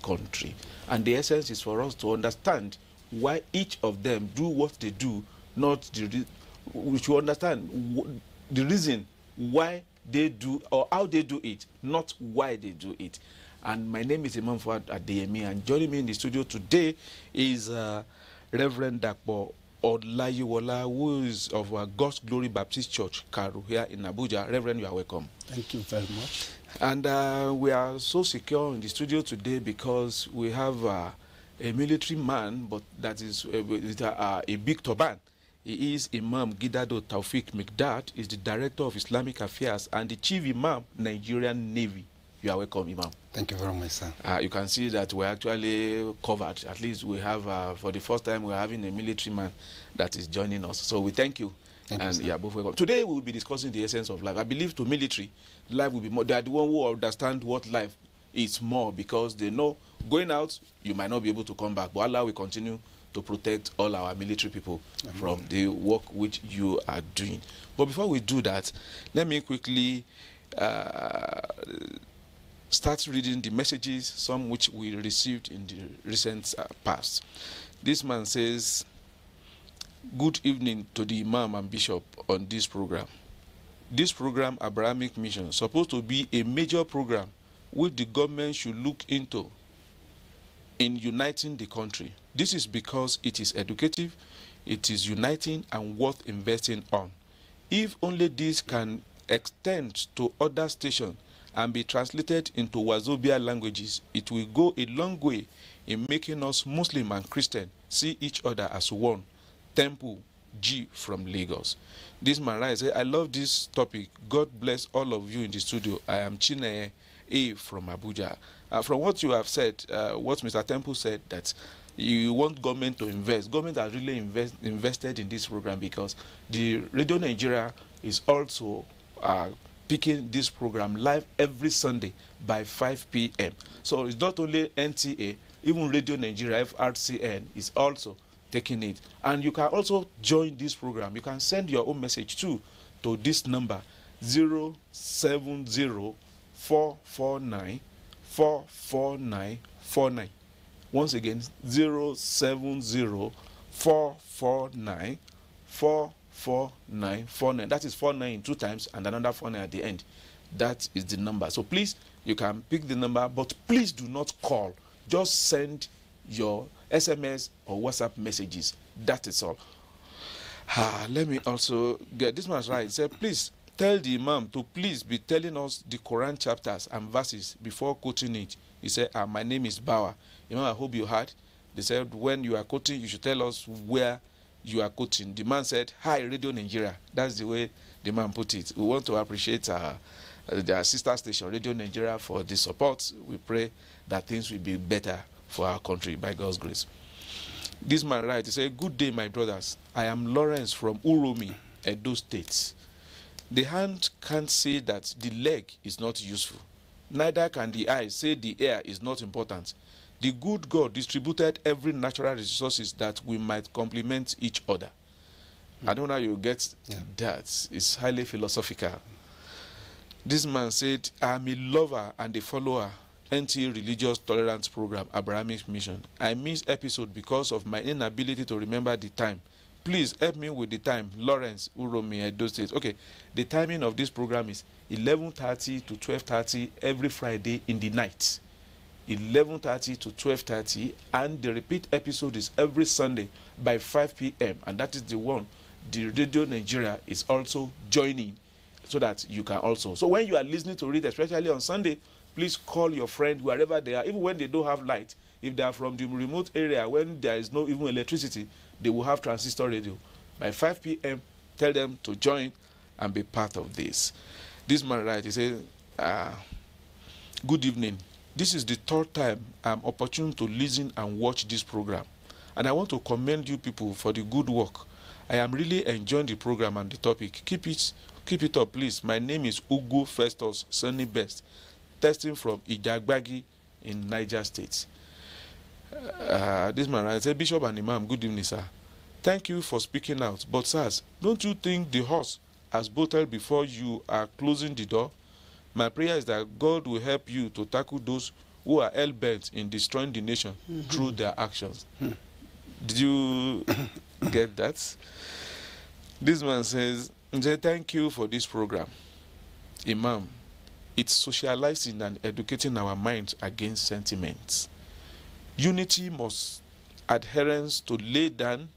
country. And the essence is for us to understand why each of them do what they do, not the we should understand the reason why they do or how they do it, not why they do it. And my name is Imam Fuad Adeyemi, and joining me in the studio today is Reverend Dakpo Olayiwola, who is of God's Glory Baptist Church, Karu, here in Abuja. Reverend, you are welcome. Thank you very much. And we are so secure in the studio today because we have a military man, but that is with a big turban. He is Imam Gidado Taufik Mikdad, is the Director of Islamic Affairs and the Chief Imam, Nigerian Navy. You are welcome, Imam. Thank you very much, sir. You can see that we're actually covered. At least we have, for the first time, we're having a military man that is joining us. So we thank you. Thank and you, yeah, both welcome. Today we will be discussing the essence of life. I believe to military, life will be more. They are the one who understand what life is more, because they know going out, you might not be able to come back. But Allah will continue to protect all our military people from the work which you are doing. But before we do that, let me quickly start reading the messages, some which we received in the recent past. This man says, "Good evening to the Imam and Bishop on this program. This program, Abrahamic Mission, supposed to be a major program which the government should look into in uniting the country. This is because it is educative, it is uniting and worth investing on. If only this can extend to other stations and be translated into Wazobia languages, it will go a long way in making us Muslim and Christian see each other as one. Temple G from Lagos." This man writes, "I love this topic. God bless all of you in the studio. I am Chineye A from Abuja." From what you have said, what Mr. Temple said, that you want government to invest. Government has really invested in this program, because the Radio Nigeria is also picking this program live every Sunday by 5 p.m. So it's not only NTA, even Radio Nigeria, FRCN is also taking it. And you can also join this program. You can send your own message too to this number, 070-449-44949. Once again, 070-449-44949. That is 49 two times and another 49 at the end. That is the number. So please, you can pick the number, but please do not call. Just send your SMS or WhatsApp messages. That is all. Let me also get this man's right. He said, "Please tell the Imam to please be telling us the Quran chapters and verses before quoting it." He said, "My name is Bawa. Imam, I hope you heard. They said when you are quoting, you should tell us where you are quoting." The man said, "Hi, Radio Nigeria." That's the way the man put it. We want to appreciate their sister station, Radio Nigeria, for the support. We pray that things will be better for our country by God's grace. This man writes, he said, "Good day, my brothers. I am Lawrence from Uromi, Edo State. The hand can't say that the leg is not useful. Neither can the eye say the air is not important. The good God distributed every natural resources that we might complement each other." I don't know how you get that. It's highly philosophical. This man said, "I am a lover and a follower NTA Religious Tolerance Program, Abrahamic Mission. I missed episode because of my inability to remember the time. Please help me with the time. Lawrence, Uromi, Edo State." Okay, the timing of this program is 11:30 to 12:30 every Friday in the night. 11:30 to 12:30, and the repeat episode is every Sunday by 5 p.m. And that is the one the Radio Nigeria is also joining, so that you can also. So when you are listening to it, especially on Sunday, please call your friend wherever they are, even when they don't have light. If they are from the remote area, when there is no even electricity, they will have transistor radio. By 5 p.m., tell them to join and be part of this. This man writes, he says, "Good evening. This is the third time I'm opportune to listen and watch this program. And I want to commend you people for the good work. I am really enjoying the program and the topic. Keep it up, please. My name is Ugo Festus Sunny Best, testing from Ijagbagi in Niger State." This man writes, "Bishop and Imam, good evening, sir. Thank you for speaking out. But, sirs, don't you think the horse has bolted before you are closing the door? My prayer is that God will help you to tackle those who are hell-bent in destroying the nation through their actions. Did you get that? This man says, thank you for this program. Imam, it's socializing and educating our minds against sentiments. Unity must adherence to lay down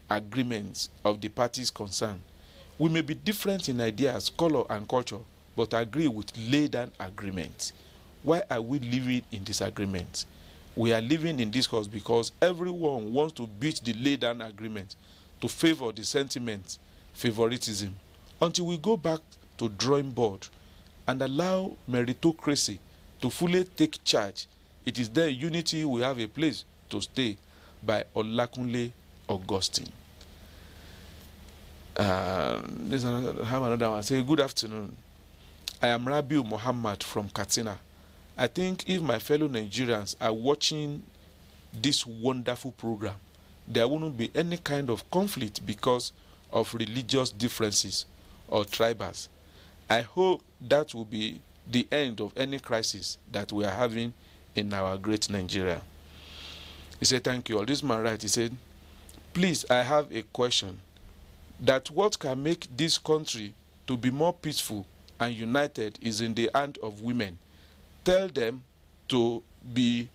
agreements of the parties concerned. We may be different in ideas, color, and culture, but agree with laid down agreements. Why are we living in disagreement? We are living in discourse because everyone wants to beat the laid down agreement to favor the sentiment, favoritism, until we go back to drawing board and allow meritocracy to fully take charge. It is there unity will have a place to stay, by Olakunle Augustine. Have another one. Say, good afternoon. I am Rabiu Muhammad from Katsina. I think if my fellow Nigerians are watching this wonderful program, there wouldn't be any kind of conflict because of religious differences or tribals. I hope that will be the end of any crisis that we are having in our great Nigeria. He said, thank you all. This man right, he said, please, I have a question. That what can make this country to be more peaceful and united is in the hand of women. Tell them to be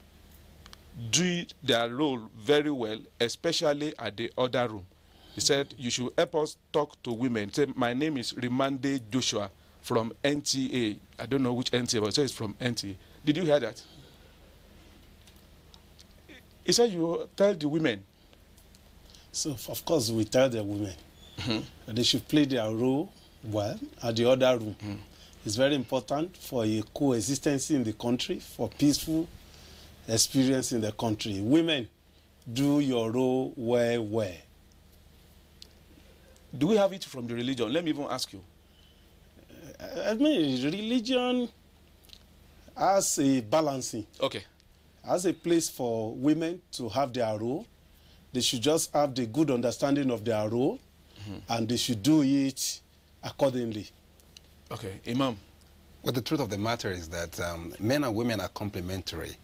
doing their role very well, especially at the other room. He said, you should help us talk to women. He said, my name is Rimande Joshua from NTA. I don't know which NTA, but he said it's from NTA. Did you hear that? He said, you tell the women. So, of course, we tell the women that they should play their role well at the other room. It's very important for a coexistence in the country, for peaceful experience in the country. Women, do your role well. Do we have it from the religion? Let me even ask you. I mean, religion has a balancing. Okay. As a place for women to have their role, they should just have the good understanding of their role, and they should do it accordingly. Okay, Imam. Well, the truth of the matter is that men and women are complementary.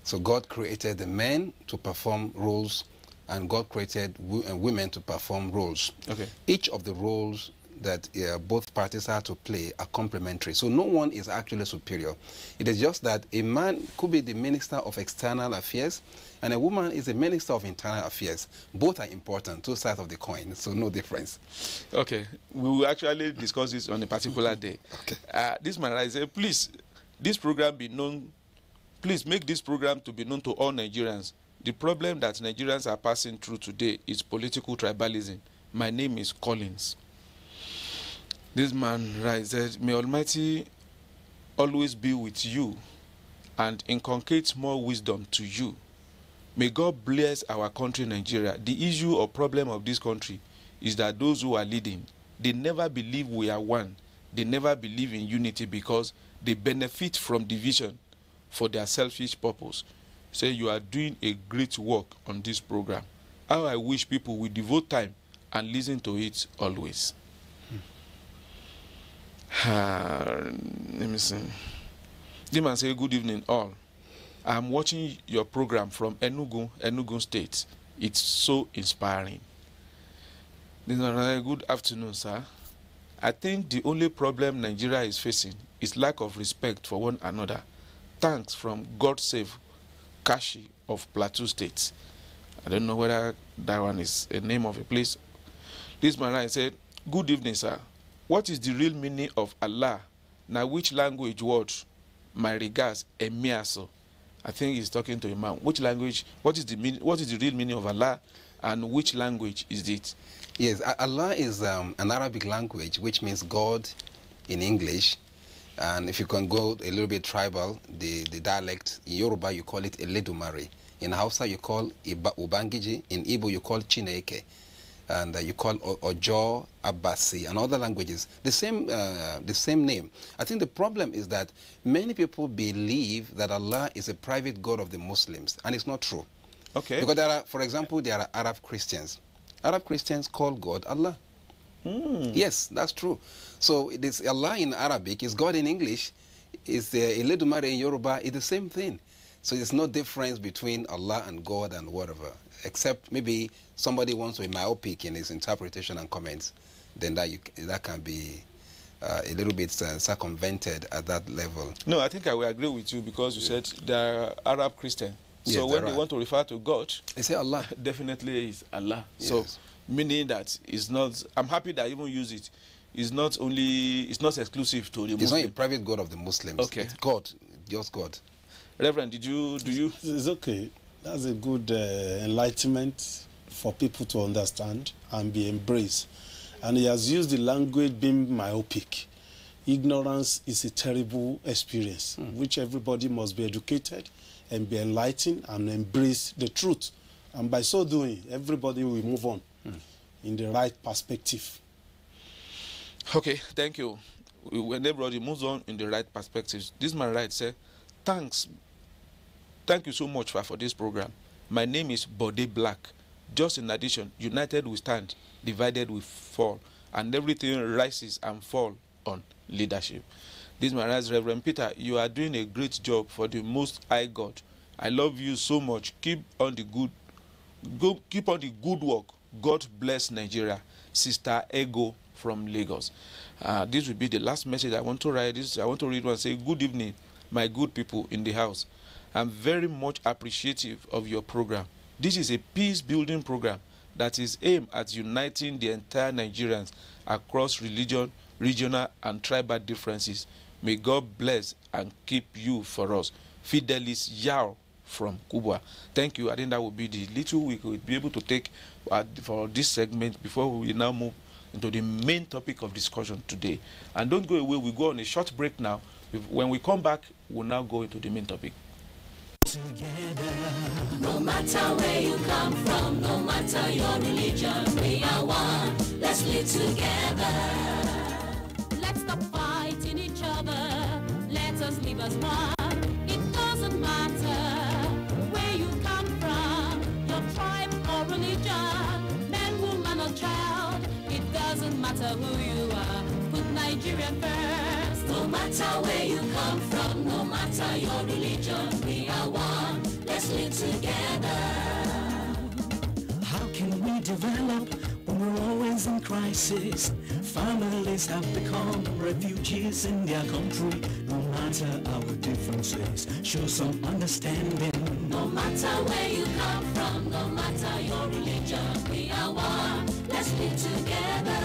So God created the men to perform roles, and God created women to perform roles. Okay. Each of the roles that both parties have to play are complementary. So no one is actually superior. It is just that a man could be the Minister of External Affairs and a woman is the Minister of Internal Affairs. Both are important, two sides of the coin, so no difference. Okay, we will actually discuss this on a particular day. Okay. This man, I say, please, this program be known, please make this program to be known to all Nigerians. The problem that Nigerians are passing through today is political tribalism. My name is Collins. This man said, may Almighty always be with you and inculcate more wisdom to you. May God bless our country, Nigeria. The issue or problem of this country is that those who are leading, they never believe we are one. They never believe in unity because they benefit from division for their selfish purpose. Say, you are doing a great work on this program. How I wish people will devote time and listen to it always. Let me see. The man say, good evening all. I'm watching your program from Enugu State. It's so inspiring. Good afternoon, sir. I think the only problem Nigeria is facing is lack of respect for one another. Thanks from God Save Kashi of Plateau State. I don't know whether that one is a name of a place. This man said, good evening, sir. What is the real meaning of Allah? Now, which language word? My regards, Emiaso. I think he's talking to Imam. Which language? What is the real meaning of Allah, and which language is it? Yes, Allah is an Arabic language, which means God in English. And if you can go a little bit tribal, the dialect, in Yoruba you call it Eledumare. In Hausa you call Ubangiji. In Igbo you call Chineke. And you call Ojo, Abasi, and other languages the same name. I think the problem is that many people believe that Allah is a private God of the Muslims, and it's not true. Okay. Because there are, for example, there are Arab Christians. Arab Christians call God Allah. Yes, that's true. So it is Allah in Arabic, is God in English. It's Eledumare in Yoruba. It's the same thing. So there's no difference between Allah and God and whatever, except maybe somebody wants to be myopic in his interpretation and comments. Then that can be a little bit circumvented at that level. No, I think I will agree with you, because you said they're Arab Christian. So when they want to refer to God, they say Allah. Definitely is Allah. Yes. So meaning that it's not, I'm happy that I even use it. It's not exclusive to the Muslim. It's not a private God of the Muslims. Okay. It's God, just God. Reverend, do you? It's okay. That's a good enlightenment for people to understand and be embraced. And he has used the language being myopic. Ignorance is a terrible experience, which everybody must be educated and be enlightened and embrace the truth. And by so doing, everybody will move on in the right perspective. Okay, thank you. When everybody moves on in the right perspectives, this man right say, thank you so much for this program. My name is Bode Black. Just in addition, united we stand, divided we fall, and everything rises and falls on leadership. This man writes, Reverend Peter, you are doing a great job for the Most High God. I love you so much. Keep on the good work. God bless Nigeria. Sister Ego from Lagos. This will be the last message I want to write. I want to read one. Say, good evening, my good people in the house. I'm very much appreciative of your program. This is a peace-building program that is aimed at uniting the entire Nigerians across religion, regional, and tribal differences. May God bless and keep you for us. Fidelis Yao from Cuba. Thank you. I think that would be the little we could be able to take for this segment before we now move into the main topic of discussion today. And don't go away. We go on a short break now. When we come back, we'll now go into the main topic. Together, no matter where you come from, no matter your religion, we are one. Let's live together. Let's stop fighting each other. Let us live as one. It doesn't matter where you come from, your tribe or religion, man, woman or child. It doesn't matter who you are. Put Nigeria first. No matter where you come from, no matter your religion, we are one. Let's live together. How can we develop when we're always in crisis? Families have become refugees in their country. No matter our differences, show some understanding. No matter where you come from, no matter your religion, we are one. Let's live together.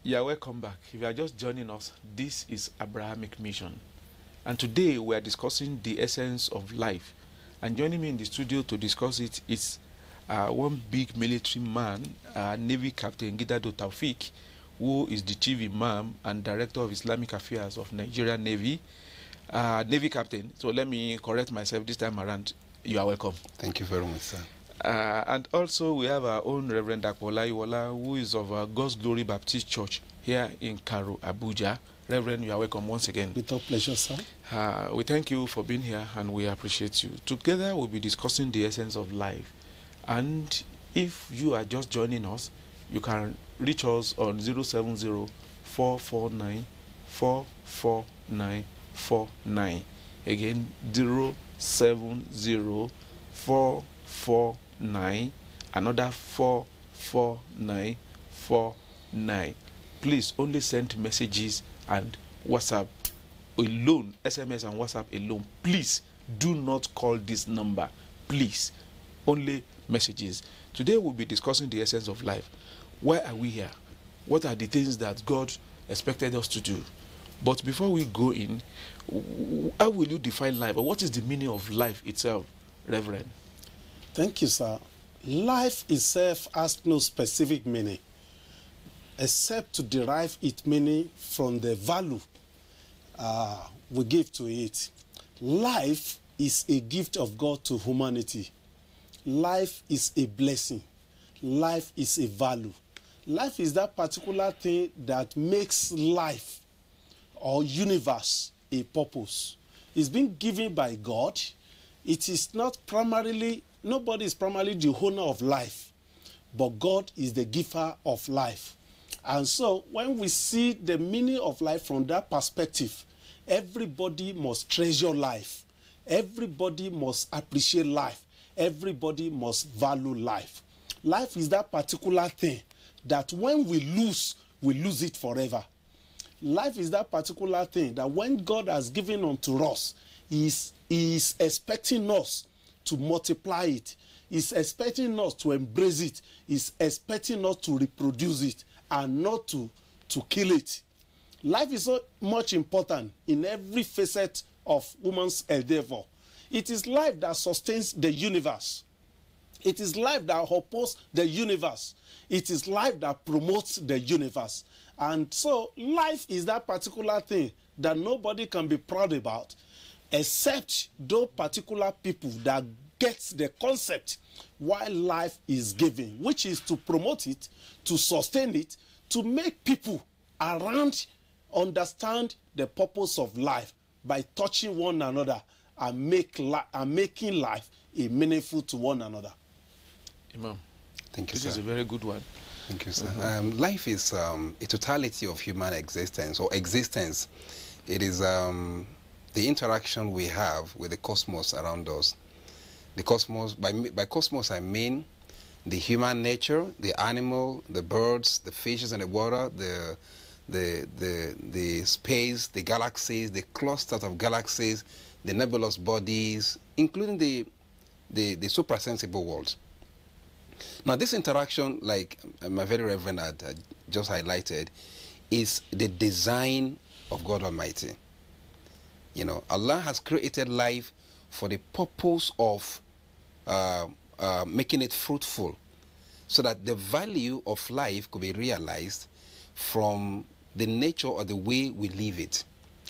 Yeah, welcome back. If you are just joining us, this is Abrahamic Mission. And today we are discussing the essence of life. And joining me in the studio to discuss it is one big military man, Navy Captain Gidado Taufik, who is the Chief Imam and Director of Islamic Affairs of Nigerian Navy. Navy Captain, so let me correct myself this time around. You are welcome. Thank you very much, sir. And also we have our own Reverend Akwola Iwola, who is of God's Glory Baptist Church here in Karo, Abuja. Reverend, you are welcome once again. With all pleasure, sir. We thank you for being here and we appreciate you. Together we'll be discussing the essence of life. And if you are just joining us, you can reach us on 070-449-44949. Again, 070-449, another 44949. Please only send messages and WhatsApp alone, SMS and WhatsApp alone. Please do not call this number. Please, only messages. Today we'll be discussing the essence of life. Why are we here? What are the things that God expected us to do? But before we go in, how will you define life, or what is the meaning of life itself, Reverend? Thank you, sir. Life itself has no specific meaning, except to derive its meaning from the value we give to it. Life is a gift of God to humanity. Life is a blessing. Life is a value. Life is that particular thing that makes life or universe a purpose. It's been given by God. It is not primarily, nobody is primarily the owner of life, but God is the giver of life. And so when we see the meaning of life from that perspective, everybody must treasure life. Everybody must appreciate life. Everybody must value life. Life is that particular thing that when we lose it forever. Life is that particular thing that when God has given unto us, He is expecting us to multiply it. He's expecting us to embrace it. He's expecting us to reproduce it and not to kill it. Life is so much important in every facet of woman's endeavor. It is life that sustains the universe. It is life that upholds the universe. It is life that promotes the universe. And so life is that particular thing that nobody can be proud about except those particular people that get the concept why life is given, which is to promote it, to sustain it, to make people around understand the purpose of life by touching one another and making life meaningful to one another. Imam, thank you, this sir. is a very good one. Thank you, sir. Life is a totality of human existence, or existence. It is the interaction we have with the cosmos around us. The cosmos, by cosmos I mean the human nature, the animal, the birds, the fishes in the water, the space, the galaxies, the clusters of galaxies, the nebulous bodies, including the suprasensible world. Now, this interaction, like my very reverend had just highlighted, is the design of God Almighty. You know, Allah has created life for the purpose of making it fruitful, so that the value of life could be realized from the nature or the way we live it.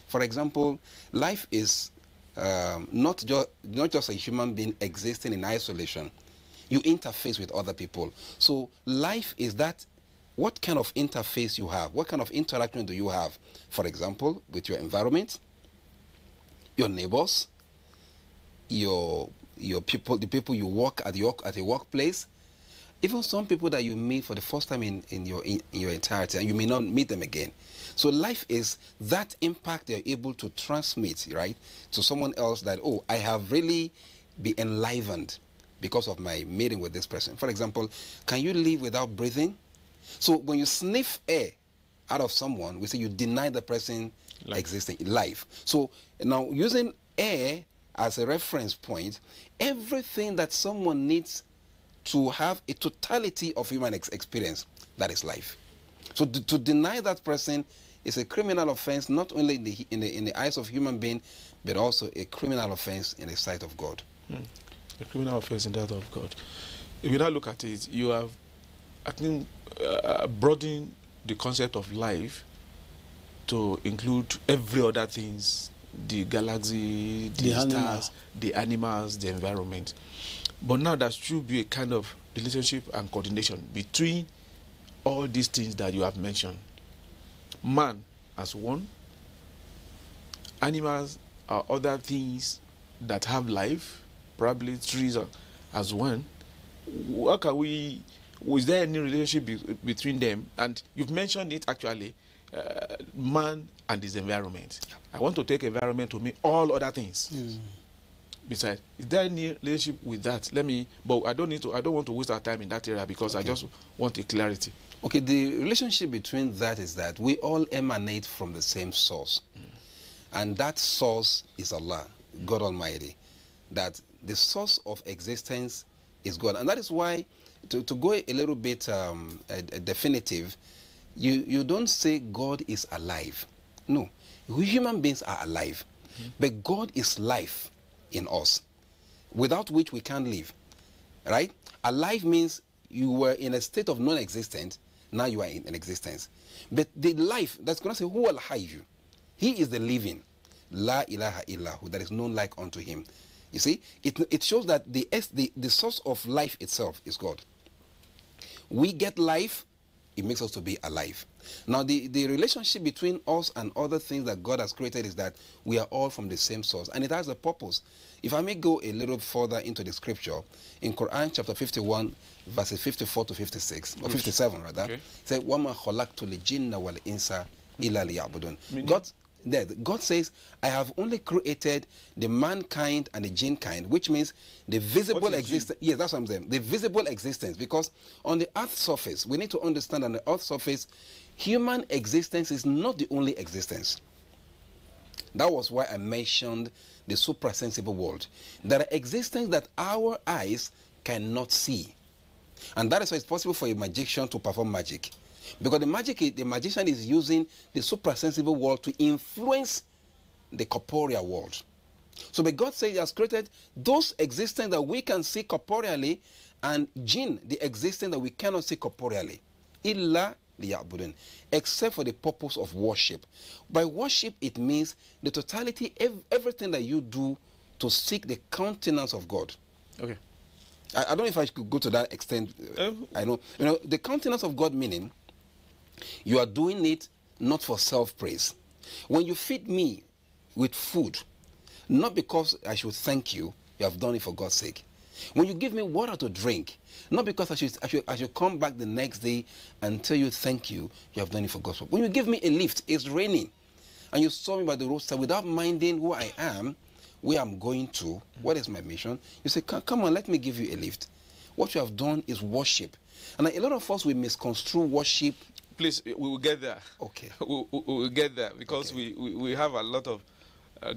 For example, life is not just a human being existing in isolation. You interface with other people. So life is that, what kind of interface you have, what kind of interaction do you have, for example, with your environment, your neighbors, your people, the people you work at a workplace, even some people that you meet for the first time in your entirety, and you may not meet them again. So life is that impact they're able to transmit, right, to someone else, that, oh, I have really been enlivened because of my meeting with this person. For example, can you live without breathing? So when you sniff air out of someone, we say you deny the person existing life. So now, using air as a reference point, everything that someone needs to have a totality of human experience, that is life. So to deny that person is a criminal offense, not only in the eyes of human being, but also a criminal offense in the sight of God. A criminal offense in that of God. If you now look at it, you have, I think, broadened the concept of life to include every other things, the galaxy, the stars, the animals, the environment. But now there should be a kind of relationship and coordination between all these things that you have mentioned. Man as one, animals are other things that have life, probably trees as one. What can we, was there any relationship between them? And you've mentioned it actually, man and his environment. I want to take environment to mean all other things. Besides, is there any relationship with that? But I don't want to waste our time in that area, because I just want a clarity. Okay, the relationship between that is that we all emanate from the same source. And that source is Allah, God Almighty. That the source of existence is God. And that is why, to go a little bit definitive, you don't say God is alive. No, we human beings are alive. But God is life in us, without which we can't live. Right? Alive means you were in a state of non-existent, now you are in existence. But the life, that's going to say, who will hide you? He is the living. La ilaha illahu, there is none like unto him. You see, it shows that the source of life itself is God. We get life, it makes us to be alive. Now, the relationship between us and other things that God has created is that we are all from the same source, and it has a purpose. If I may go a little further into the scripture, in Quran chapter 51, verses 54 to 56, or 57 rather, it says, وَمَا خَلَقْتُ الْجِنَّ وَالْإِنسَ إِلَّا لِيَعْبُدُونَ. God says, I have only created the mankind and the jinn kind, which means the visible existence. Yes, that's what I'm saying. The visible existence. Because on the earth's surface, we need to understand on the earth's surface, human existence is not the only existence. That was why I mentioned the suprasensible world. There are existences that our eyes cannot see. And that is why it's possible for a magician to perform magic. Because the magician is using the suprasensible world to influence the corporeal world. So but God says he has created those existences that we can see corporeally, and jinn, the existence that we cannot see corporeally. Illa liya'budun, except for the purpose of worship. By worship, it means the totality, everything that you do to seek the countenance of God. Okay. I don't know if I could go to that extent. I know. You know, the countenance of God meaning, you are doing it not for self-praise. When you feed me with food, not because I should thank you, you have done it for God's sake. When you give me water to drink, not because I should come back the next day and tell you thank you, you have done it for God's sake. When you give me a lift, it's raining, and you saw me by the roadside without minding who I am, where I'm going to, what is my mission, you say, come on, let me give you a lift. What you have done is worship. And a lot of us, we misconstrue worship. Please, we will get there. Okay. We will get there, because we have a lot of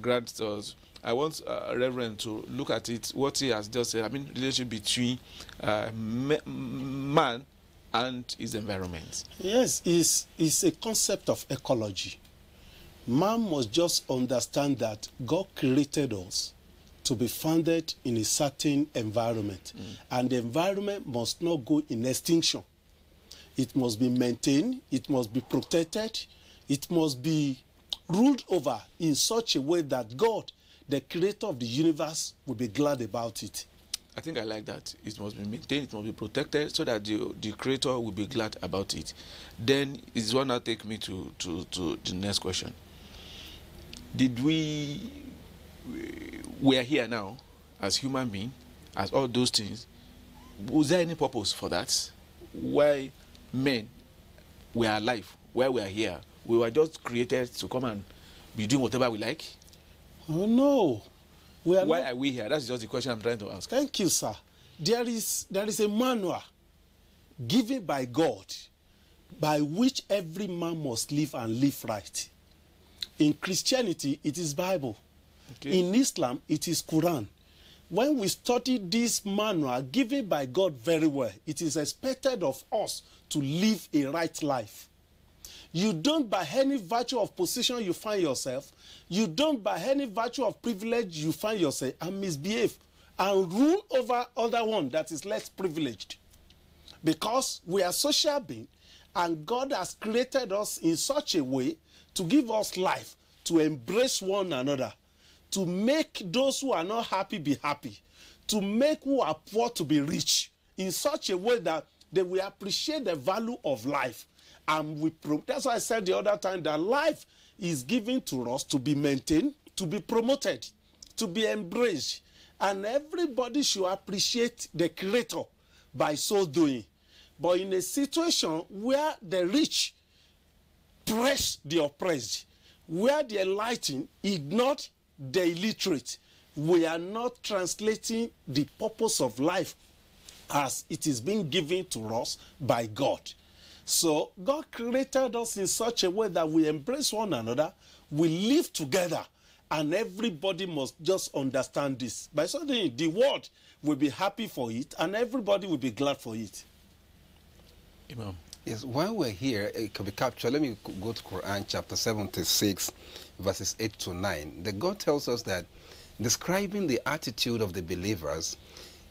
grandsters. I want Reverend to look at it, what he has just said. I mean, relationship between man and his environment. Yes, it's a concept of ecology. Man must just understand that God created us to be founded in a certain environment. And the environment must not go in extinction. It must be maintained, it must be protected, it must be ruled over in such a way that God, the creator of the universe, will be glad about it. I think I like that. It must be maintained, it must be protected, so that the creator will be glad about it. Then it's one that take me to the next question. We are here now as human beings, as all those things. Was there any purpose for that? Why men we are alive, why we are here? We were just created to come and be doing whatever we like? Oh no. Why are we here? That's just the question I'm trying to ask. Thank you, sir. There is a manual given by God by which every man must live and live right. In Christianity, it is Bible. Okay. In Islam, it is Quran. When we study this manual given by God very well, it is expected of us to live a right life. You don't, by any virtue of position you find yourself, you don't, by any virtue of privilege you find yourself, and misbehave and rule over other one that is less privileged. Because we are social beings, and God has created us in such a way to give us life, to embrace one another, to make those who are not happy be happy, to make who are poor to be rich, in such a way that they will appreciate the value of life. And that's why I said the other time that life is given to us to be maintained, to be promoted, to be embraced. And everybody should appreciate the Creator by so doing. But in a situation where the rich press the oppressed, where the enlightened ignore the illiterate, we are not translating the purpose of life as it is being given to us by God. So God created us in such a way that we embrace one another, we live together, and everybody must just understand this. By so doing, the world will be happy for it, and everybody will be glad for it. Imam. Yes, while we're here, it can be captured. Let me go to Quran chapter 76, verses 8 to 9. The God tells us that, describing the attitude of the believers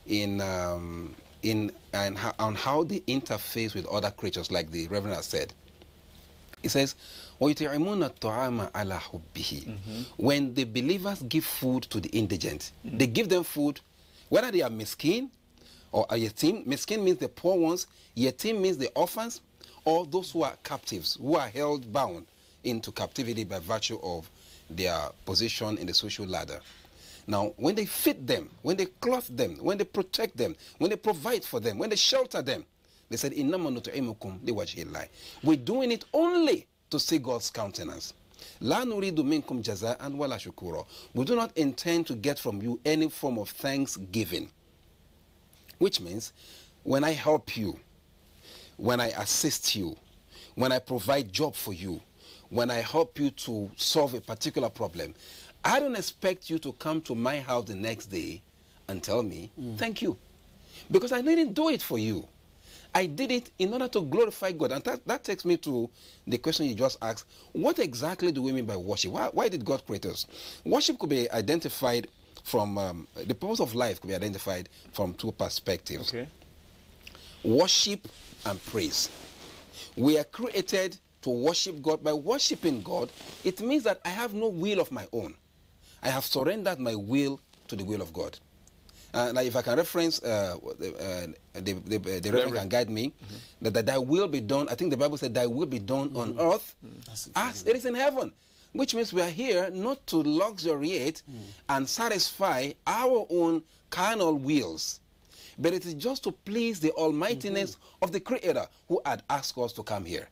on how they interface with other creatures, like the Reverend has said. It says, وَيُطِعِمُونَ الطَّعَامَ عَلَى حُبِّهِ. When the believers give food to the indigent, they give them food, whether they are miskin or a yatim. Miskin means the poor ones, yatim means the orphans, or those who are captives, who are held bound into captivity by virtue of their position in the social ladder. Now, when they feed them, when they clothe them, when they protect them, when they provide for them, when they shelter them, they said, we're doing it only to see God's countenance. La nuridu minkum jaza'an wala shukura. We do not intend to get from you any form of thanksgiving. Which means, when I help you, when I assist you, when I provide job for you, when I help you to solve a particular problem, I don't expect you to come to my house the next day and tell me, thank you. Because I didn't do it for you. I did it in order to glorify God. And that takes me to the question you just asked. What exactly do we mean by worship? Why did God create us? Worship could be identified from, the purpose of life could be identified from two perspectives. Okay. Worship and praise. We are created to worship God. By worshiping God, it means that I have no will of my own. I have surrendered my will to the will of God. Now, if I can reference, the Reverend can guide me, that thy will be done. I think the Bible said, thy will be done on earth as it is in heaven. Which means we are here not to luxuriate and satisfy our own carnal wills, but it is just to please the almightiness of the Creator who had asked us to come here.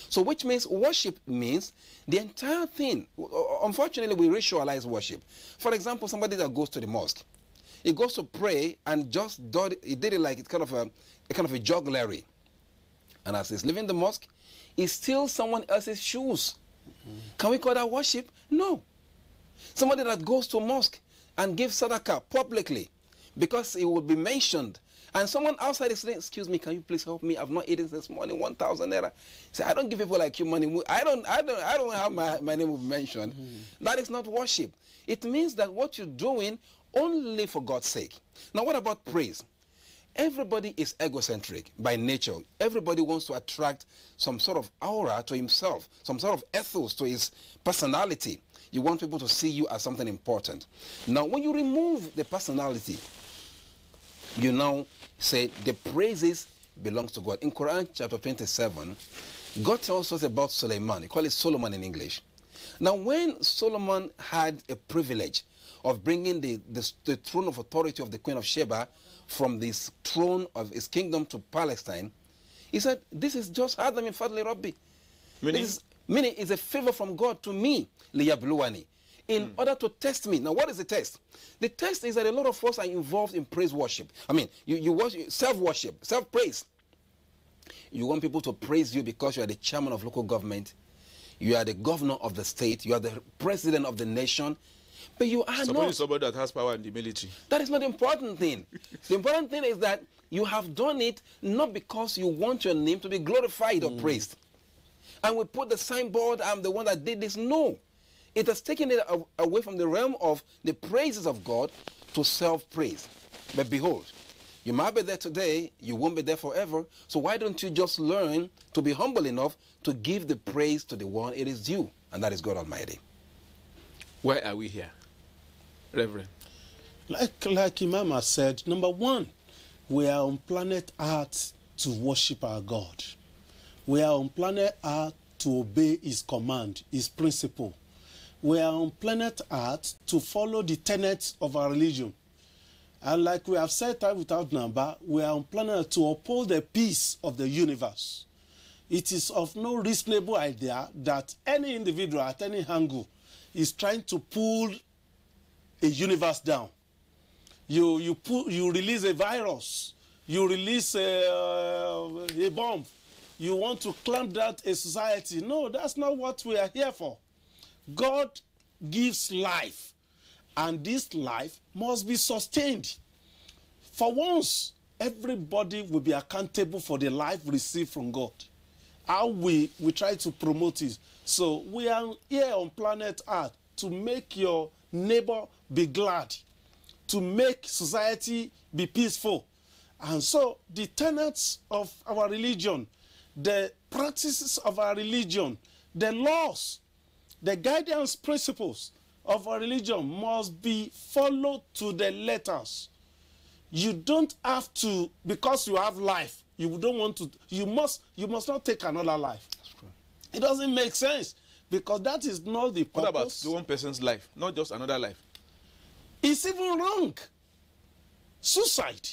So which means worship means the entire thing. Unfortunately, we ritualize worship. For example, somebody that goes to the mosque, he goes to pray and just he did it like it's kind of a jugglery. And as he's leaving the mosque, he steals someone else's shoes. Can we call that worship? No. Somebody that goes to a mosque and gives sadaqah publicly because it will be mentioned, and someone outside is saying, excuse me, can you please help me? I've not eaten this morning, 1,000 naira. Say, I don't give people like you money. I don't have my name will be mentioned. That is not worship. It means that what you're doing only for God's sake. Now, what about praise? Everybody is egocentric by nature. Everybody wants to attract some sort of aura to himself, some sort of ethos to his personality. You want people to see you as something important. Now, when you remove the personality, you now say the praises belongs to God. In Quran chapter 27, God tells us about Suleiman. He calls it Solomon in English. Now, when Solomon had a privilege of bringing the throne of authority of the Queen of Sheba from this throne of his kingdom to Palestine, he said, this is just Adam in Fadli Rabbi. Meaning it's a favor from God to me, liyabluwani, in order to test me. Now, what is the test? The test is that a lot of us are involved in praise worship. I mean, you worship, self-worship, self-praise. You want people to praise you because you are the chairman of local government, you are the governor of the state, you are the president of the nation, but you are not somebody that has power in the military. That is not the important thing. The important thing is that you have done it not because you want your name to be glorified or praised. And we put the signboard, I'm the one that did this. No. It has taken it away from the realm of the praises of God to self-praise. But behold, you might be there today, you won't be there forever. So why don't you just learn to be humble enough to give the praise to the one it is due, and that is God Almighty. Why are we here, Reverend? Like Imam has said, number one, we are on planet Earth to worship our God. We are on planet Earth to obey his command, his principle. We are on planet Earth to follow the tenets of our religion. And like we have said time without number, we are on planet Earth to uphold the peace of the universe. It is of no reasonable idea that any individual at any angle is trying to pull a universe down. You release a virus, you release a bomb, you want to clamp down a society. No, that's not what we are here for. God gives life, and this life must be sustained. For once, everybody will be accountable for the life received from God. How we try to promote it. So we are here on planet Earth to make your neighbor be glad, to make society be peaceful. And so the tenets of our religion, the practices of our religion, the laws, the guidance principles of our religion must be followed to the letters. You don't have to, because you have life, you don't want to, you must not take another life. It doesn't make sense, because that is not the purpose. What about the one person's life, not just another life? It's even wrong. Suicide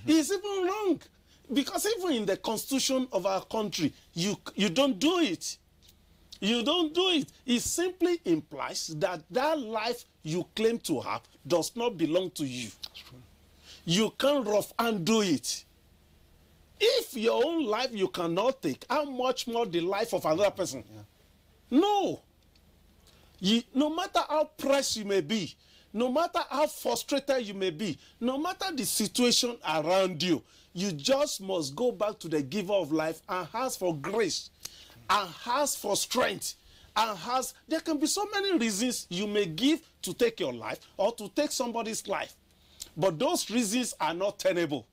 is even wrong, because even in the constitution of our country, you don't do it. You don't do it. It simply implies that that life you claim to have does not belong to you. You can't rough and do it. If your own life you cannot take, how much more the life of another person? Yeah. No. No matter how pressed you may be, no matter how frustrated you may be, no matter the situation around you, you just must go back to the giver of life and ask for grace, and ask for strength, and there can be so many reasons you may give to take your life or to take somebody's life. But those reasons are not tenable.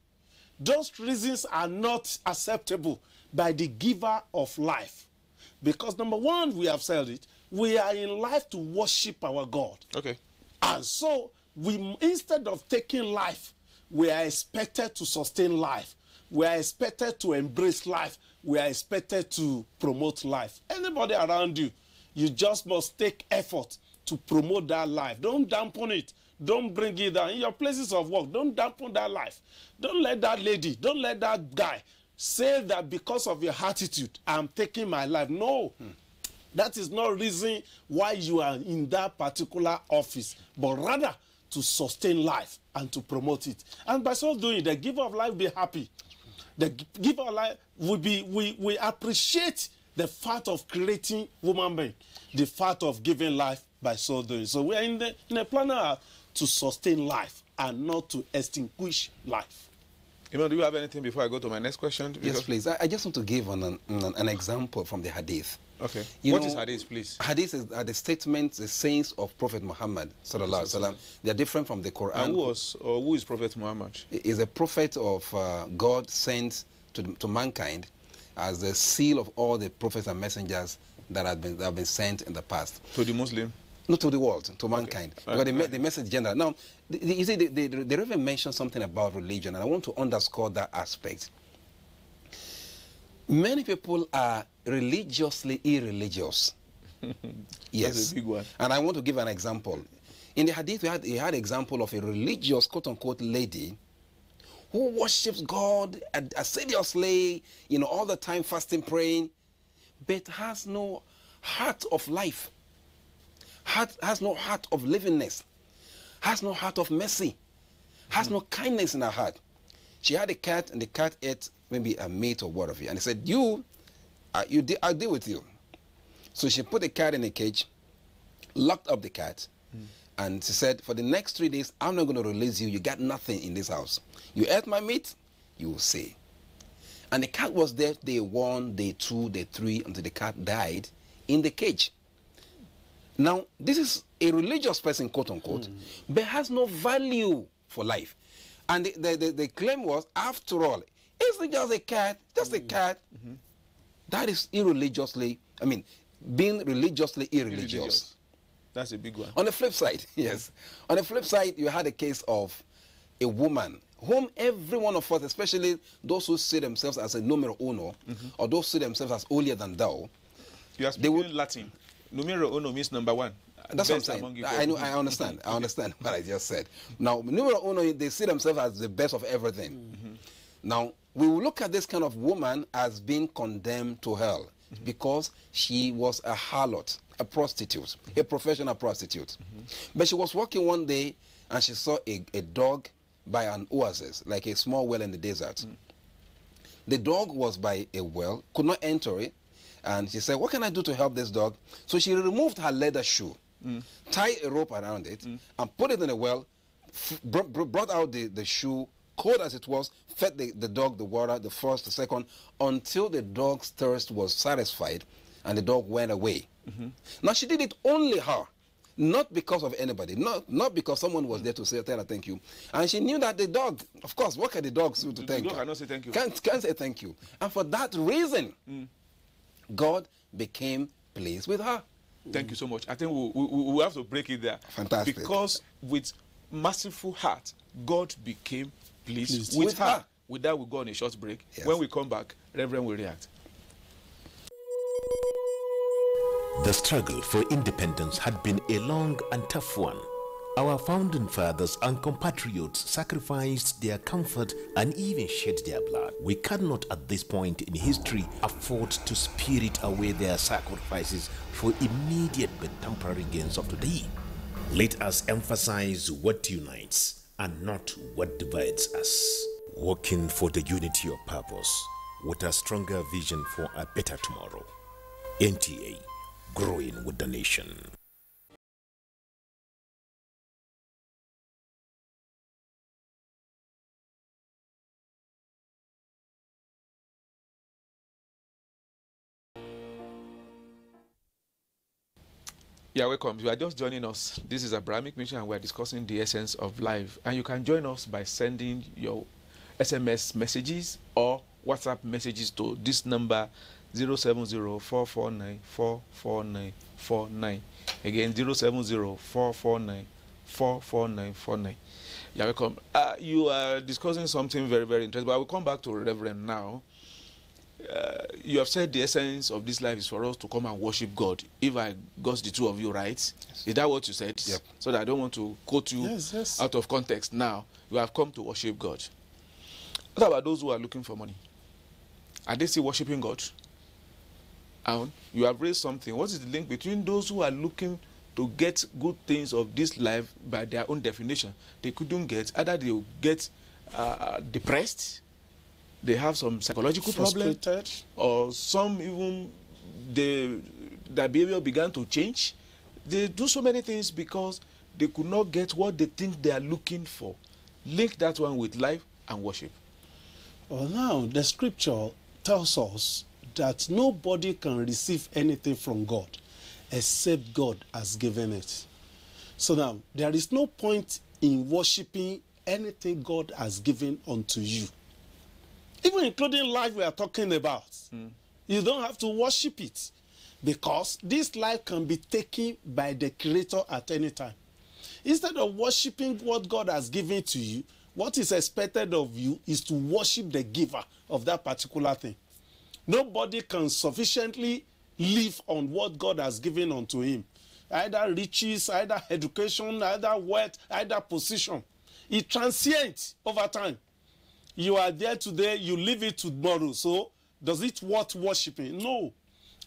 Those reasons are not acceptable by the giver of life. Because number one, we have said it, we are in life to worship our God. Okay. And so, instead of taking life, we are expected to sustain life. We are expected to embrace life. We are expected to promote life. Anybody around you, you just must take effort to promote that life. Don't dampen it. Don't bring it down. In your places of work, don't dampen that life. Don't let that lady, don't let that guy say that because of your attitude, I'm taking my life. No. That is not reason why you are in that particular office, but rather to sustain life and to promote it. And by so doing, the giver of life will be happy. The giver of life will be, we appreciate the fact of creating human being, the fact of giving life by so doing. So we are in a plan to sustain life and not to extinguish life. Imam, do you have anything before I go to my next question? Yes, please. I just want to give an example from the hadith. Okay. What is hadith, please? Hadith is the statements, the sayings of Prophet Muhammad sallallahu alaihi wasallam. They are different from the Quran. And who is Prophet Muhammad? He is a prophet of God sent to mankind as the seal of all the prophets and messengers that have been sent in the past. To the Muslim? Not to the world, to mankind. Because the message general. Now, you see, the Reverend mentioned something about religion, and I want to underscore that aspect. Many people are religiously irreligious. Yes. That's a big one. And I want to give an example. In the hadith, we had an example of a religious, quote-unquote, lady who worships God assiduously, all the time fasting, praying, but has no heart of life. Has no heart of livingness, has no heart of mercy, has no kindness in her heart. She had a cat, and the cat ate maybe a meat or whatever, and he said, I'll deal with you. So she put the cat in a cage, locked up the cat, and she said, for the next 3 days, I'm not going to release you. You got nothing in this house. You ate my meat, you will see. And the cat was there day 1, day 2, day 3, until the cat died in the cage. Now, this is a religious person, quote-unquote, but has no value for life. And the claim was, after all, it's just a cat, just a cat. That is irreligiously, being religiously irreligious. That's a big one. On the flip side, yes. On the flip side, you had a case of a woman whom every one of us, especially those who see themselves as a numero uno, or those who see themselves as holier than thou, you are speaking Latin. Numero uno means number one. That's what I'm saying. I know. I understand. I understand what I just said. Now, numero uno, they see themselves as the best of everything. Now, we will look at this kind of woman as being condemned to hell because she was a harlot, a prostitute, a professional prostitute. But she was walking one day and she saw a dog by an oasis, like a small well in the desert. The dog was by a well, could not enter it. And she said, what can I do to help this dog? So she removed her leather shoe, tied a rope around it, and put it in a well, brought out the shoe, cold as it was, fed the dog the water, the first, the second, until the dog's thirst was satisfied, and the dog went away. Now, she did it only her, not because of anybody, not because someone was there to tell her thank you. And she knew that the dog, of course, what can the dog do to thank you? The dog cannot say thank you. Can't say thank you. And for that reason, God became pleased with her. Thank you so much. I think we have to break it there. Fantastic. Because with merciful heart, God became pleased with her. With that, we'll go on a short break. Yes. When we come back, Reverend will react. The struggle for independence had been a long and tough one. Our founding fathers and compatriots sacrificed their comfort and even shed their blood. We cannot at this point in history afford to spirit away their sacrifices for immediate but temporary gains of today. Let us emphasize what unites and not what divides us. Working for the unity of purpose with a stronger vision for a better tomorrow. NTA, growing with the nation. Yeah, welcome. You are just joining us. This is Abrahamic Mission, and we are discussing the essence of life. And you can join us by sending your SMS messages or WhatsApp messages to this number 070-449-44949. Again, 070-449-44949. Yeah, welcome. You are discussing something very, very interesting, but I will come back to Reverend now. You have said the essence of this life is for us to come and worship God. If I got the two of you right, yes. Is that what you said? Yep. So that I don't want to quote you Yes. out of context. Now, you have come to worship God. What about those who are looking for money? Are they still worshiping God? And you have raised something. What is the link between those who are looking to get good things of this life by their own definition? They couldn't get, either they will get depressed, they have some psychological problem, or some even their behavior began to change. They do so many things because they could not get what they think they are looking for. Link that one with life and worship. Well, now the scripture tells us that nobody can receive anything from God except God has given it. So now there is no point in worshiping anything God has given unto you. Even including life we are talking about. You don't have to worship it, because this life can be taken by the Creator at any time. Instead of worshiping what God has given to you, what is expected of you is to worship the giver of that particular thing. Nobody can sufficiently live on what God has given unto him. Either riches, either education, either wealth, either position. It transients over time. You are there today, you leave it tomorrow. So, does it worth worshiping? No.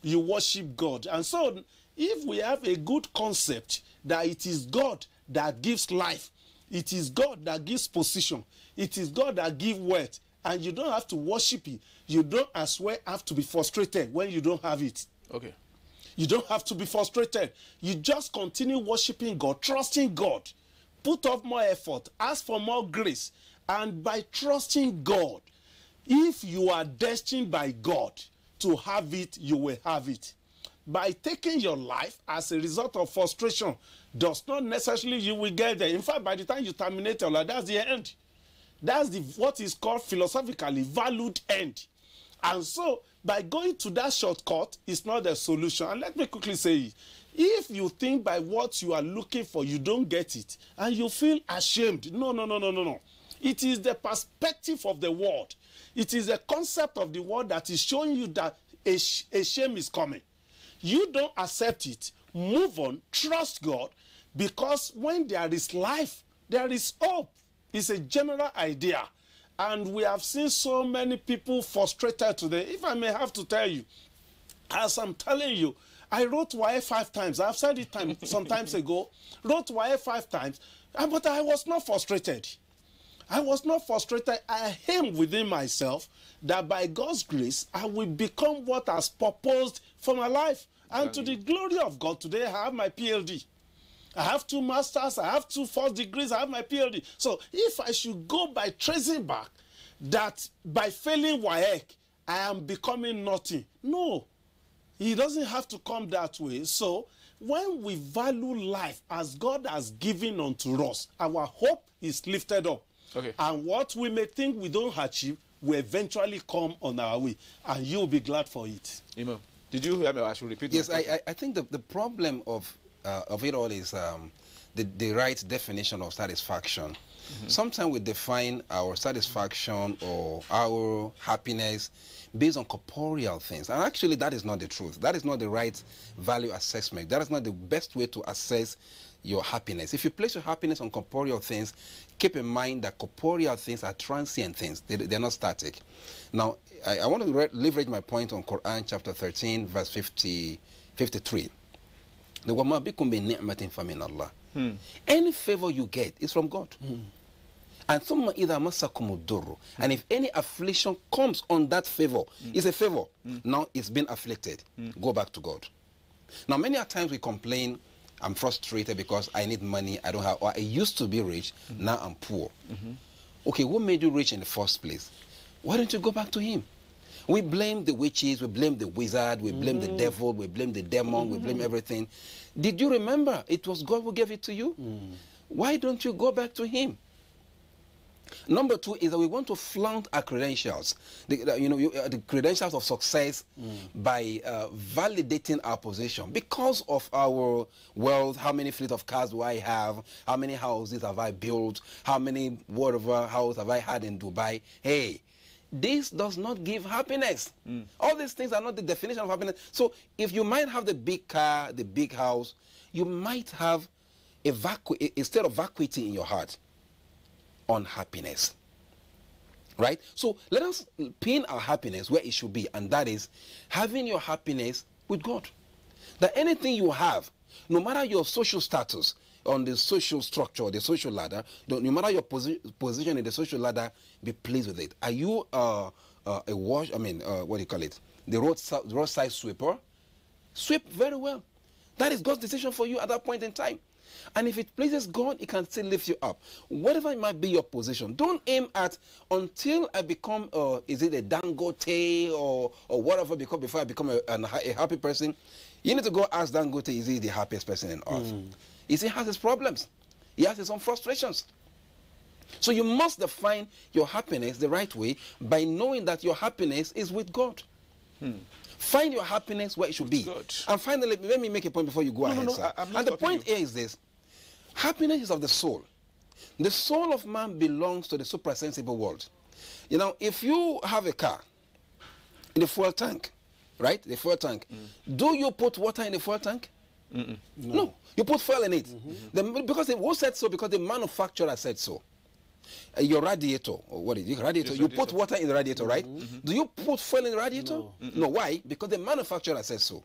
You worship God. And so, if we have a good concept that it is God that gives life, it is God that gives position, it is God that gives wealth, and you don't have to worship it, you don't as well have to be frustrated when you don't have it. Okay. You don't have to be frustrated. You just continue worshiping God, trusting God. Put up more effort, ask for more grace. And by trusting God, if you are destined by God to have it, you will have it. By taking your life as a result of frustration does not necessarily you will get there. In fact, by the time you terminate your life, that's the end. That's what is called philosophically valued end. And so, by going to that shortcut is not the solution. And let me quickly say it. If you think by what you are looking for, you don't get it, and you feel ashamed, no. It is the perspective of the world. It is the concept of the world that is showing you that a shame is coming. You don't accept it. Move on. Trust God. Because when there is life, there is hope. It's a general idea. And we have seen so many people frustrated today. If I may have to tell you, as I'm telling you, I wrote YA 5 times. I've said it some times ago. Wrote YA 5 times. But I was not frustrated. I was not frustrated. I aimed within myself that by God's grace, I will become what has purposed for my life. And to the glory of God, today I have my PhD. I have 2 masters, I have 2 first degrees, I have my PhD. So if I should go by tracing back that by failing WAEC, I am becoming nothing. No, it doesn't have to come that way. So when we value life as God has given unto us, our hope is lifted up. Okay. And what we may think we don't achieve will eventually come on our way. And you'll be glad for it. Imam, did you hear me? I should repeat. Yes, I think the problem of it all is the right definition of satisfaction. Sometimes we define our satisfaction or our happiness based on corporeal things. And actually, that is not the truth. That is not the right value assessment. That is not the best way to assess your happiness. If you place your happiness on corporeal things, keep in mind that corporeal things are transient things. They're not static. Now, I want to leverage my point on Quran chapter 13, verse 53. The وَمَا بِكُمْ بِنِعْمَةٍ فَمِنَ اللَّهِ. Any favor you get is from God. And ثُمَّ إِذَا مَسَّكُمُ الضُّرُّ. And if any affliction comes on that favor, it's a favor. Now it's been afflicted. Go back to God. Now, many a times we complain, I'm frustrated because I need money, I don't have, or I used to be rich, now I'm poor. Okay, what made you rich in the first place? Why don't you go back to him? We blame the witches, we blame the wizard, we blame the devil, we blame the demon, we blame everything. Did you remember it was God who gave it to you? Why don't you go back to him? Number two is that we want to flaunt our credentials, the credentials of success by validating our position. Because of our wealth, how many fleet of cars do I have? How many houses have I built? How many whatever house have I had in Dubai? Hey, this does not give happiness. All these things are not the definition of happiness. So if you might have the big car, the big house, you might have a state of vacuity in your heart. Unhappiness, right? So let us pin our happiness where it should be, and that is having your happiness with God. That anything you have, no matter your social status on the social structure, the social ladder, no matter your position in the social ladder, be pleased with it. Are you what do you call it? The roadside sweeper? Sweep very well. That is God's decision for you at that point in time. And if it pleases God, it can still lift you up. Whatever it might be your position, don't aim at until I become, is it a Dangote or whatever, before I become a happy person. You need to go ask Dangote, is he the happiest person on earth? He has his problems. He has his own frustrations. So you must define your happiness the right way by knowing that your happiness is with God. Find your happiness where it should be. God. And finally, let me make a point before you go ahead, sir. And the point here is this. Happiness is of the soul. The soul of man belongs to the suprasensible world. You know, if you have a car, in the fuel tank, right? The fuel tank. Do you put water in the fuel tank? No. You put fuel in it. Because who said so? Because the manufacturer said so. Your radiator, or what is it? Radiator. Yes, you put water in the radiator, right? Do you put fuel in the radiator? No. Why? Because the manufacturer says so.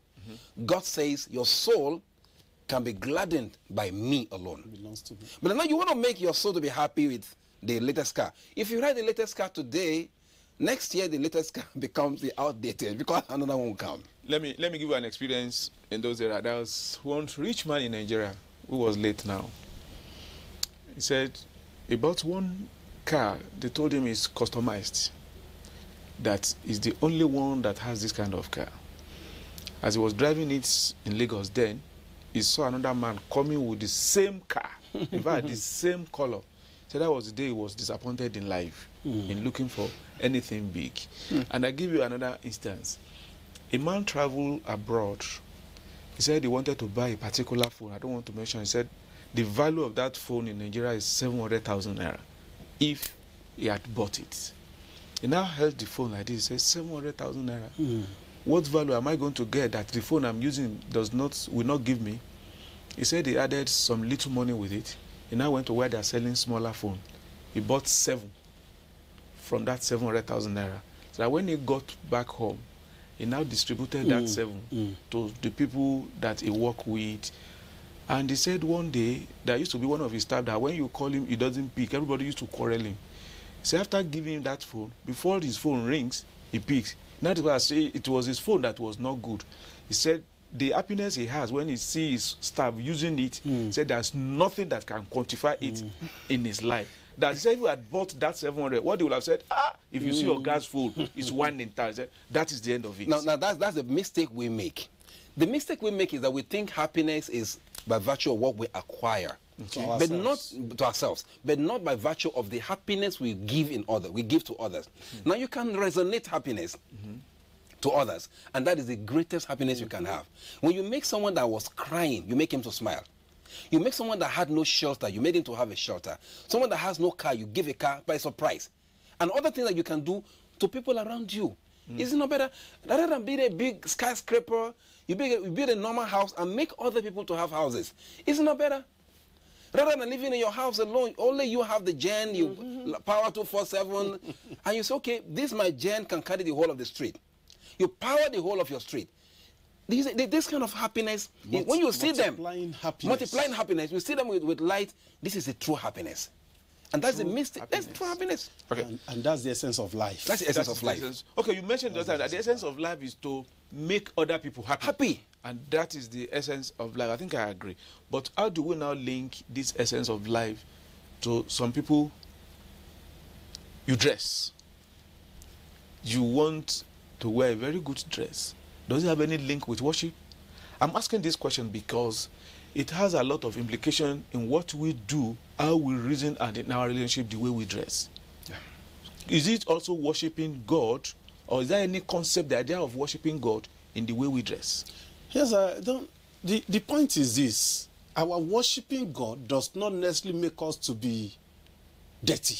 God says your soul can be gladdened by me alone. Belongs to me. But now you want to make your soul to be happy with the latest car. If you ride the latest car today, next year the latest car becomes the outdated because another one will come. Let me give you an experience in those areas. There was one rich man in Nigeria who was late now. He said he bought one car. They told him it's customized. That is the only one that has this kind of car. As he was driving it in Lagos then, he saw another man coming with the same car. In fact, the same color. So that was the day he was disappointed in life, in looking for anything big. And I give you another instance. A man traveled abroad. He said he wanted to buy a particular phone. I don't want to mention. He said the value of that phone in Nigeria is 700,000 naira if he had bought it. He now held the phone like this. He said 700,000 naira. What value am I going to get that the phone I'm using will not give me? He said he added some little money with it. He now went to where they're selling smaller phone. He bought 7 from that 700,000 naira. So that when he got back home, he now distributed that 7 to the people that he worked with. And he said one day, there used to be one of his staff that when you call him, he doesn't pick. Everybody used to quarrel him. So after giving him that phone, before his phone rings, he picks. Not because I say it was his phone that was not good. He said the happiness he has when he sees his staff using it, he said there's nothing that can quantify it in his life. That he said if you had bought that 700, what they would have said, if you see your guy's phone, it's one in town. He said, that is the end of it. Now that's the mistake we make. The mistake we make is that we think happiness is by virtue of what we acquire. But not to ourselves, but not by virtue of the happiness we give to others. Now you can resonate happiness to others, and that is the greatest happiness you can have. When you make someone that was crying, you make him to smile. You make someone that had no shelter, you made him to have a shelter. Someone that has no car, you give a car by surprise. And other things that you can do to people around you. Isn't it better? Rather than build a big skyscraper, you build a normal house and make other people to have houses. Isn't it better? Rather than living in your house alone, only you have the gen, you power 247, and you say, okay, this my gen can carry the whole of the street. You power the whole of your street. This kind of happiness, when you see them multiplying happiness, you see them with light, this is a true happiness. And that's the mystic. That's true happiness. Okay. And that's the essence of life. That's the essence of life. Okay, you mentioned that the essence of life is to make other people happy. Happy. And that is the essence of life. I think I agree. But how do we now link this essence of life to some people? You dress. You want to wear a very good dress. Does it have any link with worship? I'm asking this question because it has a lot of implication in what we do, how we reason, and in our relationship, the way we dress. Yeah. Is it also worshiping God, or is there any concept, the idea of worshiping God in the way we dress? Yes, the point is this. Our worshiping God does not necessarily make us to be dirty.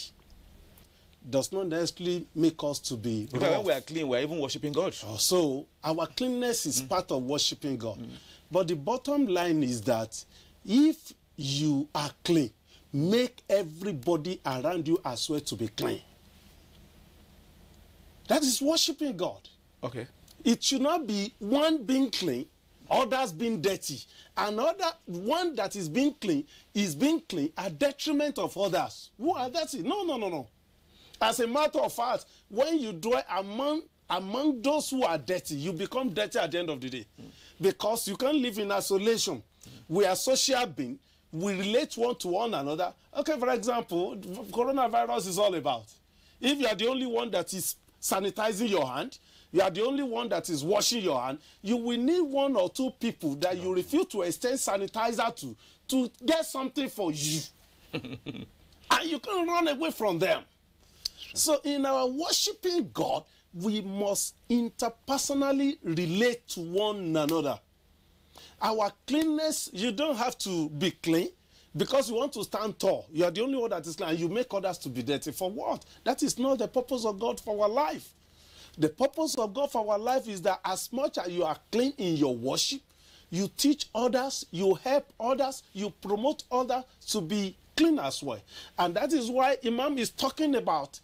Does not necessarily make us to be rough. When we are clean, we are even worshiping God. So our cleanness is part of worshiping God. But the bottom line is that if you are clean, make everybody around you as well to be clean. That is worshiping God. Okay. It should not be one being clean, others being dirty. Another one that is being clean at detriment of others who are dirty. No. As a matter of fact, when you dwell among those who are dirty, you become dirty at the end of the day. Because you can't live in isolation. We are social beings. We relate one to one another. Okay, for example, coronavirus is all about. If you are the only one that is sanitizing your hand, you are the only one that is washing your hand, you will need one or two people that you refuse to extend sanitizer to get something for you. And you can't run away from them. So in our worshiping God, we must interpersonally relate to one another. Our cleanness, you don't have to be clean because you want to stand tall. You are the only one that is clean and you make others to be dirty. For what? That is not the purpose of God for our life. The purpose of God for our life is that as much as you are clean in your worship, you teach others, you help others, you promote others to be clean as well. And that is why Imam is talking about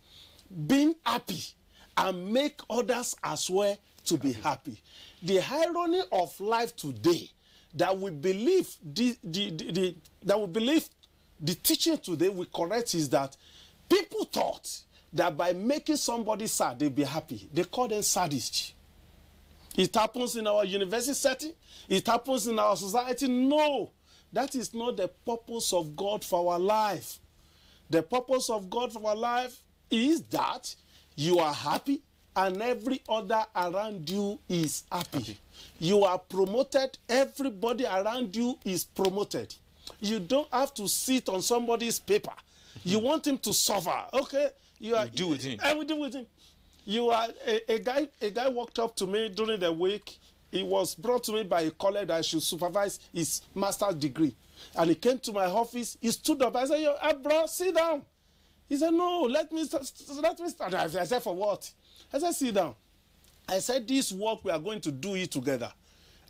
being happy and make others as well to be happy. The irony of life today that we believe the teaching today we correct is that people thought that by making somebody sad they'll be happy. They call them sadists. It happens in our university setting. It happens in our society. No, that is not the purpose of God for our life. The purpose of God for our life is that you are happy and every other around you is happy. You are promoted, everybody around you is promoted. You don't have to sit on somebody's paper. You want him to suffer. Okay, you deal with him. I will deal with him. You are a guy walked up to me during the week. He was brought to me by a colleague that I should supervise his master's degree. And he came to my office, he stood up. I said, yo, bro, sit down. He said, no, let me start. I said, for what? I said, sit down. I said, this work, we are going to do it together.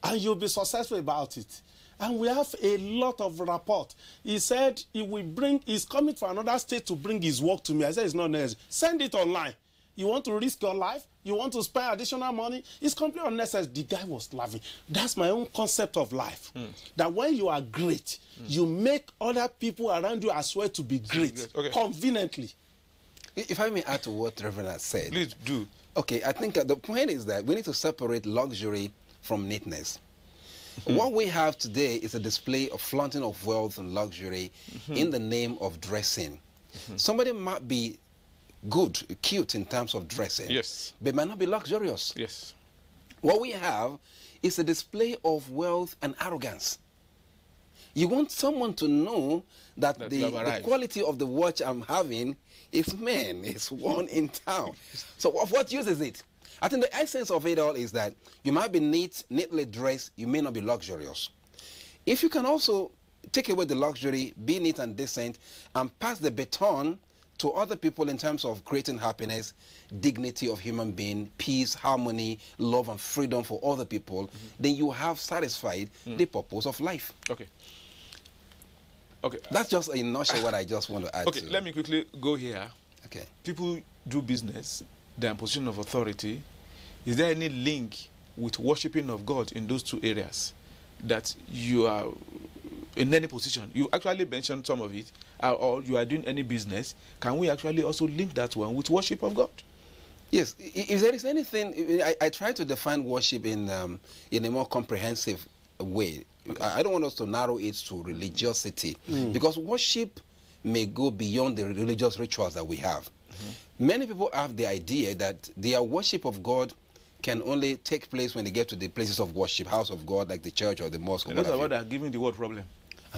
And you'll be successful about it. And we have a lot of rapport. He said he's coming from another state to bring his work to me. I said, it's not necessary. Send it online. You want to risk your life? You want to spend additional money? It's completely unnecessary. The guy was laughing. That's my own concept of life. That when you are great, you make other people around you as well to be great. Okay. Conveniently. If I may add to what Reverend has said. Please do. Okay, I think the point is that we need to separate luxury from neatness. What we have today is a display of flaunting of wealth and luxury in the name of dressing. Somebody might be good, cute in terms of dressing, yes, but might not be luxurious. Yes. What we have is a display of wealth and arrogance. You want someone to know that the quality of the watch I'm having is, man, it's one in town. So what use is it? I think the essence of it all is that you might be neatly dressed, you may not be luxurious. If you can also take away the luxury, be neat and decent, and pass the baton to other people in terms of creating happiness, dignity of human being, peace, harmony, love, and freedom for other people, then you have satisfied the purpose of life. Okay. Okay. That's just in a nutshell what I just want to add Okay, to. let me quickly go here. Okay. People do business, they're in position of authority. Is there any link with worshiping of God in those two areas that you are in any position? You actually mentioned some of it, or you are doing any business. Can we actually also link that one with worship of God? Yes, if there is anything, I try to define worship in a more comprehensive way. I don't want us to narrow it to religiosity, because worship may go beyond the religious rituals that we have. Many people have the idea that their worship of God can only take place when they get to the places of worship, house of God, like the church or the mosque. And that's what are giving the world problem.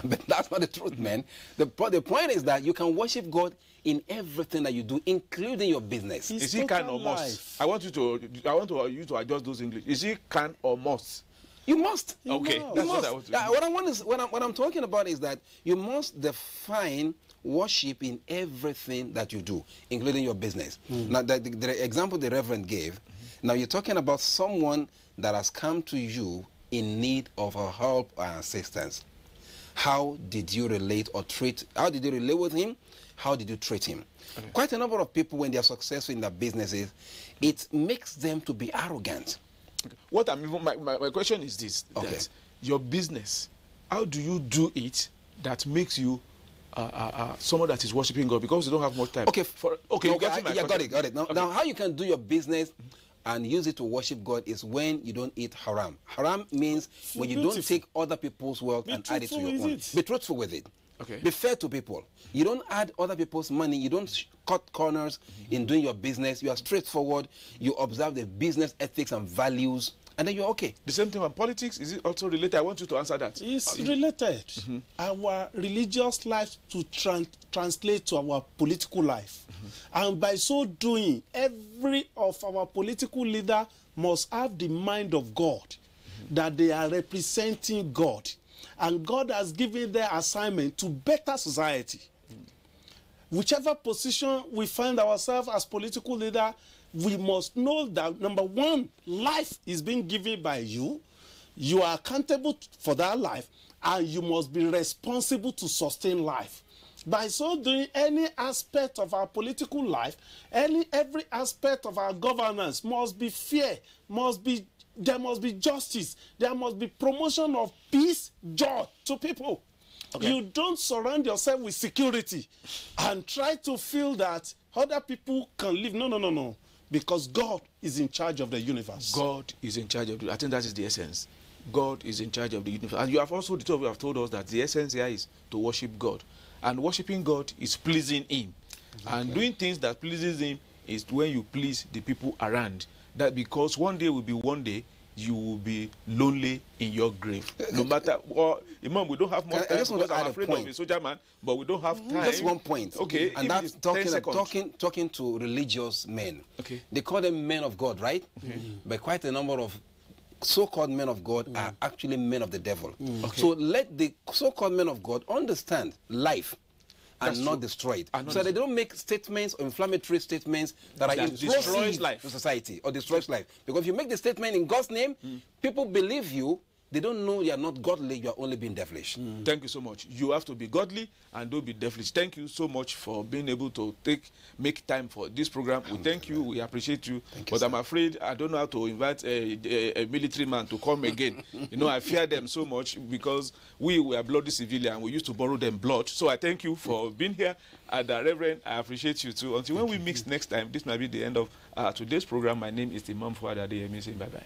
But that's not the truth, man. The point is that you can worship God in everything that you do, including your business. Is he can or must? I want you to adjust those English. Is he can or must? You must. Okay, You that's must. what I want to. What I want is what I'm talking about is that you must define worship in everything that you do, including your business. Now, the example the Reverend gave. Now you're talking about someone that has come to you in need of a help or assistance. How did you relate or treat? How did you relate with him? How did you treat him? Okay. Quite a number of people, when they are successful in their businesses, it makes them to be arrogant. Okay. What my question is this: that your business, how do you do it that makes you someone that is worshiping God, because you don't have much time? Okay, you get my question. got it. Now, how you can do your business and use it to worship God is when you don't eat haram. Haram means when you don't take other people's wealth and add it to your own. Be truthful with it. Okay. Be fair to people. You don't add other people's money. You don't cut corners in doing your business. You are straightforward. You observe the business ethics and values, and then you're okay. The same thing on politics. Is it also related? I want you to answer that. It's related. Our religious life to translate to our political life. And by so doing, every of our political leader must have the mind of God, that they are representing God. And God has given their assignment to better society. Whichever position we find ourselves as political leader, we must know that, number one, life is being given by you. You are accountable for that life, and you must be responsible to sustain life. By so doing, any aspect of our political life, every aspect of our governance must be fair, there must be justice, there must be promotion of peace, joy to people. Okay. You don't surround yourself with security and try to feel that other people can live. No. Because God is in charge of the universe. God is in charge of I think that is the essence. God is in charge of the universe. And you have also, the two of you have told us that the essence here is to worship God. And worshiping God is pleasing Him. Exactly. And doing things that pleases Him is when you please the people around. That because one day will be one day, you will be lonely in your grave. No matter what, Imam, we don't have much time because I'm afraid of a soldier man, but we don't have time. Just one point. Okay. And that's talking to religious men. Okay. They call them men of God, right? But quite a number of so-called men of God are actually men of the devil. Okay. So let the so-called men of God understand life and not destroy it. So they don't make statements or inflammatory statements that destroys life to society or destroys life. Because if you make the statement in God's name, people believe you. They don't know you are not godly, you are only being devilish. Thank you so much. You have to be godly and don't be devilish. Thank you so much for being able to make time for this program. We thank you, we appreciate you. But I'm afraid I don't know how to invite a military man to come again. You know, I fear them so much because we were bloody civilians and we used to borrow them blood. So I thank you for being here. And Reverend, I appreciate you too. Until when we mix next time, this might be the end of today's program. My name is Imam Fuad Adeyemi saying bye-bye.